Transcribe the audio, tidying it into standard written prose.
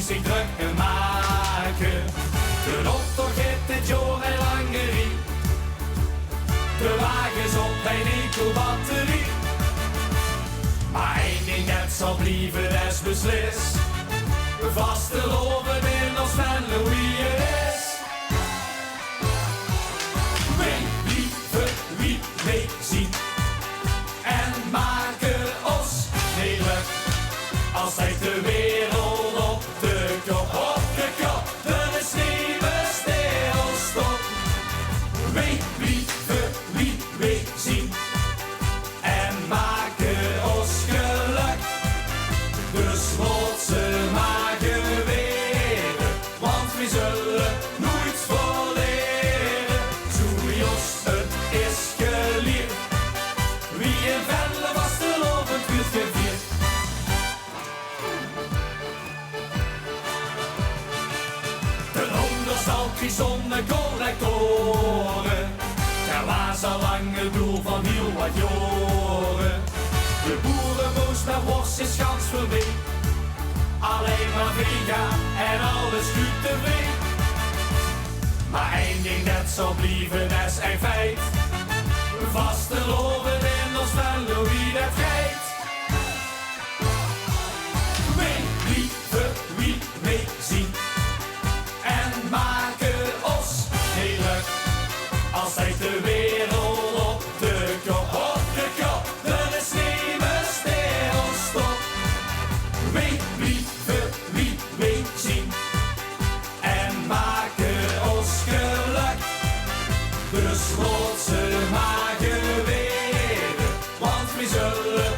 die zich druk maken. De optocht heeft dit jaar een lange rie. De wagens op een enkel batterie. Maar één ding dat zal blijven, dat is beslist. Vast te lopen in ons Venlo wie het is. Wij blijven wie wij zien. En maken ons heerlijk. Als hij de wereld op de kop, dan is niemand stilstop. Wij blijven wie wij zien. En maken ons geluk. Dus wat ze maken weren, want we zullen nooit verleren. Zoals het is geleerd, wie in Venlo was de lovend wordt gevierd. De onderstalkie zonder collectoren, er was al lang het doel van heel wat jaren. De boerenboos met worst is gans voorbij. Alleen maar vega en alles goed te wee. Maar één ding dat zal blijven, dat is een feit. Vast te lopen in ons Venlo wie dat rijdt. Wij blijven wie wij zien. En maken ons heerlijk. Als hij de wereld op de kop, dan is niemand stilstop. Wij blijven wie wij zien. En maken ons geluk. Dus God ze maken weer, want we zullen